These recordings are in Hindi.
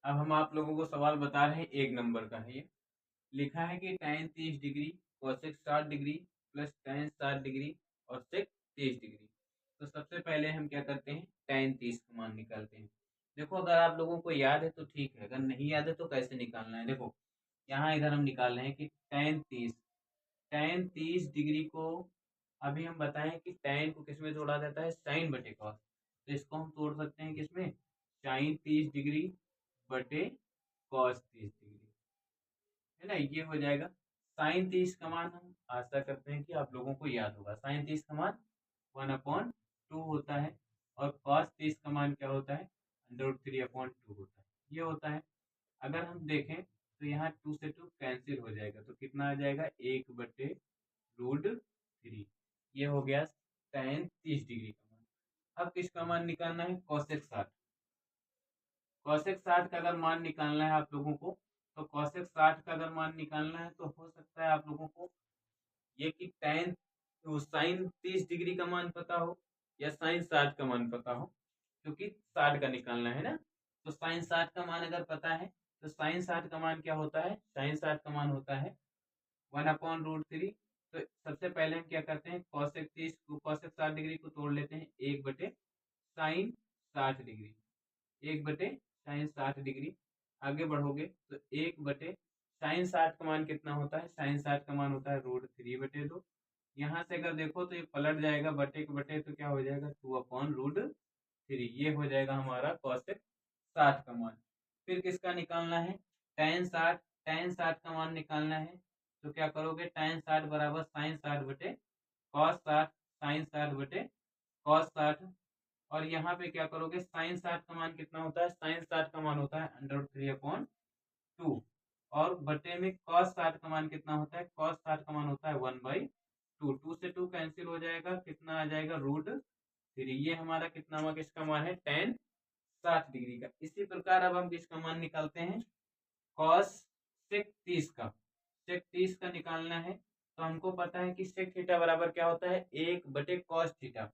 अब हम आप लोगों को सवाल बता रहे हैं, एक नंबर का है ये। लिखा है कि tan 30 degree, cosec 60 degree plus tan 60 degree और sec 30 डिग्री। तो सबसे पहले हम क्या करते हैं, tan 30 का मान निकालते हैं। देखो अगर आप लोगों को याद है तो ठीक है, अगर नहीं याद है तो कैसे निकालना है। देखो यहाँ इधर हम निकाल रहे हैं कि tan 30 डिग्री को अभी हम बताएं कि tan को किसमें तोड़ा जाता है, साइन बटे कॉस। तो इसको हम तोड़ सकते हैं किसमें, साइन 30 डिग्री बटे कॉस 30 डिग्री, है ना। ये हो जाएगा साइन 30 का मान, हम आशा करते हैं कि आप लोगों को याद होगा। साइन 30 का मान 1/2 होता है और कॉस 30 का मान क्या होता है, √3/2 होता है, ये होता है। अगर हम देखें तो यहाँ 2 से 2 कैंसिल हो जाएगा, तो कितना आ जाएगा, 1/√3। ये हो गया tan 30 डिग्री का मान। अब किसका मान निकालना है, cosec 60। cosec 60 का अगर मान निकालना है आप लोगों को, तो cosec 60 का अगर मान निकालना है तो हो सकता है आप लोगों को ये कि tan साइन 30 डिग्री का मान पता हो या साइन 60 का मान पता हो, क्योंकि 60 का निकालना है ना। तो साइन 60 का मान अगर पता है तो साइन 60 का मान क्या होता है, साइन 60 का मान होता है 1/√3। तो सबसे पहले हम क्या करते हैं, cosec 60 डिग्री को तोड़ लेते हैं 1/sin 60 डिग्री, 1/sin 60 डिग्री। आगे बढ़ोगे तो 1/sin 60 का मान कितना होता है, sin 60 का मान होता है √3/2। यहाँ से अगर देखो तो ये पलट जाएगा बटे के बटे, तो क्या हो जाएगा 2/√3। ये हो जाएगा हमारा cosec 60 का मान। फिर किसका निकालना है, tan 60 का मान निकालना है। तो क्या करोगे, tan 60 बराबर sin 60 बटे cos 60, sin 60 बटे cos 60। और यहाँ पे क्या करोगे, साइन 60 का मान कितना होता है, साइन 60 का मान होता है √3/2। और बटे में cos 60 का मान कितना होता है, cos 60 का मान होता है 1/2। 2 से 2 कैंसिल हो जाएगा, कितना आ जाएगा √3। ये हमारा कितना हुआ, किसका मान है, tan 60 डिग्री का। इसी प्रकार अब हम किसका मान निकालते हैं, cos sec 30 का। sec 30 का निकालना है तो हमको पता है कि sec थीटा बराबर क्या होता है, 1/cos थीटा।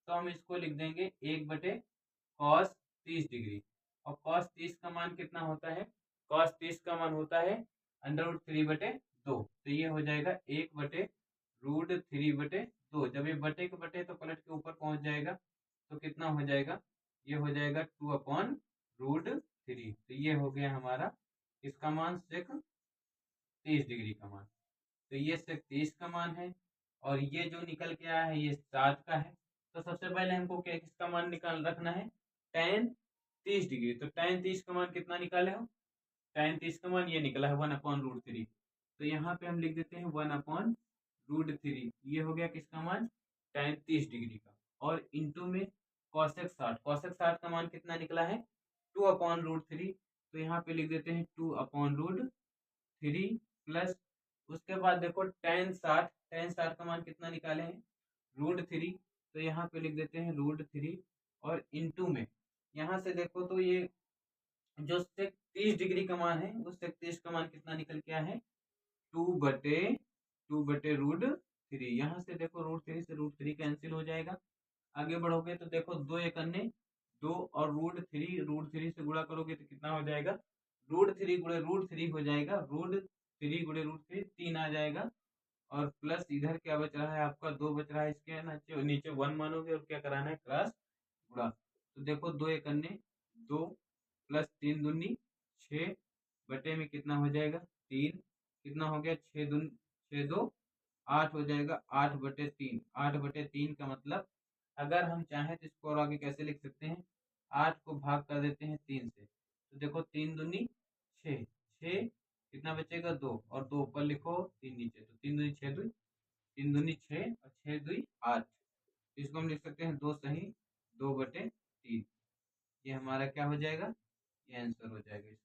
तो हम इसको लिख देंगे 1/cos 30 डिग्री। और cos 30 का मान कितना होता है, cos 30 का मान होता है √3/2। तो ये हो जाएगा 1/√3/2। जब ये बटे के बटे तो पलट के ऊपर पहुंच जाएगा, तो कितना हो जाएगा, ये हो जाएगा 2/√3। तो ये हो गया हमारा इसका मान sec 30 डिग्री का मान। तो ये sec 30 का मान है और ये जो निकल के आया है ये 60 का है। तो सबसे पहले हमको क्या किसका मान निकाल रखना है, tan 30 डिग्री। तो tan 30 का मान कितना निकाले हो, tan 30 का मान ये निकला है 1/√3। तो यहाँ पे हम लिख देते हैं 1/√3। ये हो गया किसका मान, tan 30 डिग्री का। और इंटू में cosec 60 का मान कितना निकला है 2/√3। तो यहाँ पे लिख देते हैं 2/√3 प्लस, उसके बाद देखो tan 60 का मान कितना निकाले हैं √3। तो यहाँ पे लिख देते हैं √3 और इंटू में, यहाँ से देखो तो ये जो sec 30 डिग्री का मान है उस sec 30 का मान कितना निकल के आया है 2/√3। यहाँ से देखो √3 से √3 कैंसिल हो जाएगा। आगे बढ़ोगे तो देखो 2 एक अन्य 2 और √3 से गुणा करोगे तो कितना हो जाएगा, √3 गुणे √3 हो जाएगा, √3 गुणे √3 3 आ जाएगा। और प्लस इधर क्या बच रहा है आपका, 2 बच रहा है, इसके नीचे नीचे 1 मानोगे और क्या कराना है, क्रॉस गुणा। तो देखो 2 एक अन्य 2 प्लस 3 दूनी 6 बटे में कितना हो जाएगा 3, कितना हो गया 6 2 8 हो जाएगा, 8/3। 8/3 का मतलब अगर हम चाहें तो इसको और आगे कैसे लिख सकते हैं, 8 को भाग कर देते हैं 3 से। तो देखो 3 दूनी 6, 6 कितना बचेगा 2 और 2 ऊपर लिखो 3 नीचे, तो 3 दूनी 6 2, 3 दूनी 6 और 6 2 8। इसको हम लिख सकते हैं 2 सही 2/3। ये हमारा क्या हो जाएगा, ये आंसर हो जाएगा।